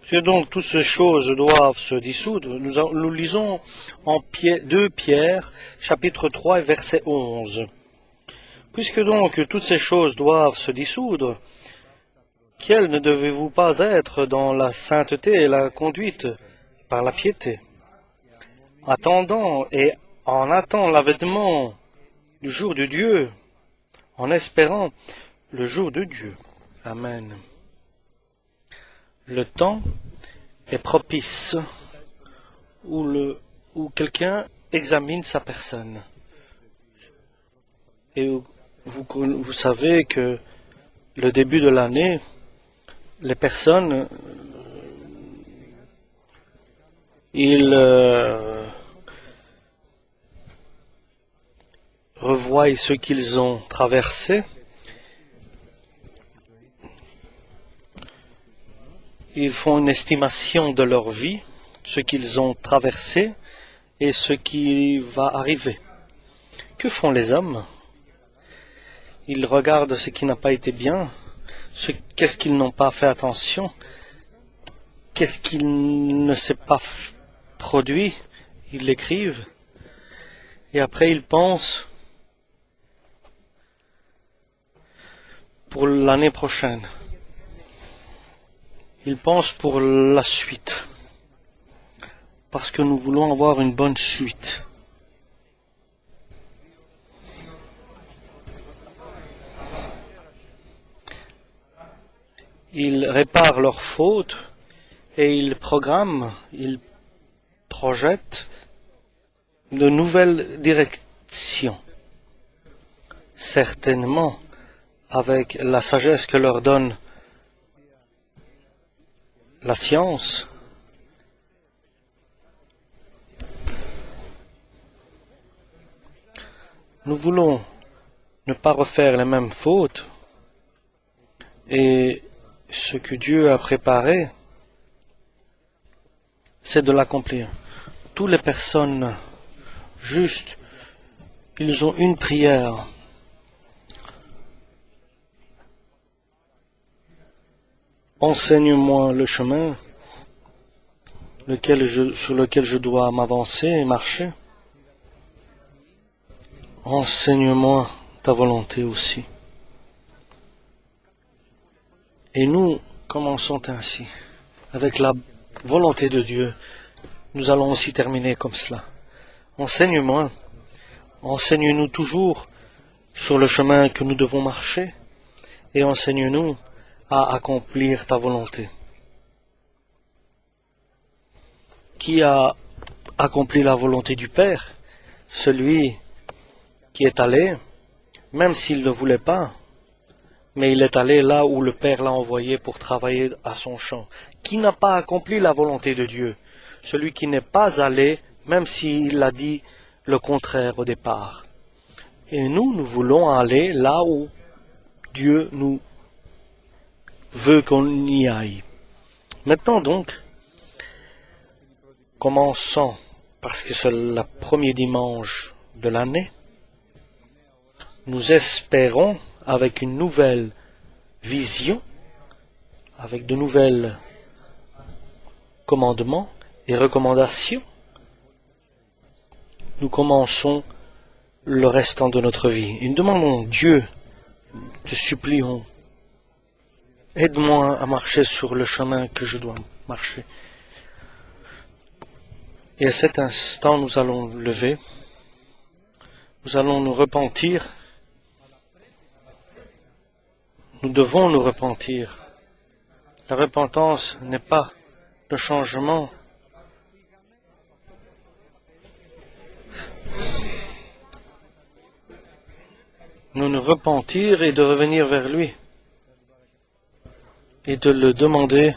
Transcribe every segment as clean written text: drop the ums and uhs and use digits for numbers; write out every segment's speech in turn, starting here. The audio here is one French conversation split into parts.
Que donc toutes ces choses doivent se dissoudre, nous lisons en 2 Pierre, chapitre 3 et verset 11. Puisque donc toutes ces choses doivent se dissoudre, quelles ne devez-vous pas être dans la sainteté et la conduite par la piété, attendant et en attendant l'avènement du jour de Dieu, en espérant le jour de Dieu. Amen. Le temps est propice où quelqu'un examine sa personne. Et vous savez que le début de l'année, les personnes, ils revoient ce qu'ils ont traversé. Ils font une estimation de leur vie, ce qu'ils ont traversé et ce qui va arriver. Que font les hommes? Ils regardent ce qui n'a pas été bien, qu'est-ce qu'ils n'ont pas fait attention, qu'est-ce qu'il ne s'est pas produit, ils l'écrivent, et après ils pensent pour l'année prochaine. Ils pensent pour la suite, parce que nous voulons avoir une bonne suite. Ils réparent leurs fautes et ils programment, ils projettent de nouvelles directions. Certainement, avec la sagesse que leur donne la science, nous voulons ne pas refaire les mêmes fautes et ce que Dieu a préparé, c'est de l'accomplir. Toutes les personnes justes, ils ont une prière. Enseigne-moi le chemin sur lequel je dois m'avancer et marcher. Enseigne-moi ta volonté aussi. Et nous commençons ainsi, avec la volonté de Dieu. Nous allons aussi terminer comme cela. Enseigne-moi, enseigne-nous toujours sur le chemin que nous devons marcher, et enseigne-nous à accomplir ta volonté. Qui a accompli la volonté du Père? Celui qui est allé, même s'il ne voulait pas, mais il est allé là où le Père l'a envoyé pour travailler à son champ. Qui n'a pas accompli la volonté de Dieu? Celui qui n'est pas allé, même s'il a dit le contraire au départ. Et nous voulons aller là où Dieu nous veut qu'on y aille. Maintenant donc, commençons, parce que c'est le premier dimanche de l'année, nous espérons avec une nouvelle vision, avec de nouvelles commandements et recommandations, nous commençons le restant de notre vie. Et nous demandons, Dieu, te supplions, aide-moi à marcher sur le chemin que je dois marcher. Et à cet instant, nous allons lever, nous allons nous repentir. Nous devons nous repentir. La repentance n'est pas le changement. Nous repentir et de revenir vers lui et de le demander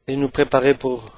et nous préparer pour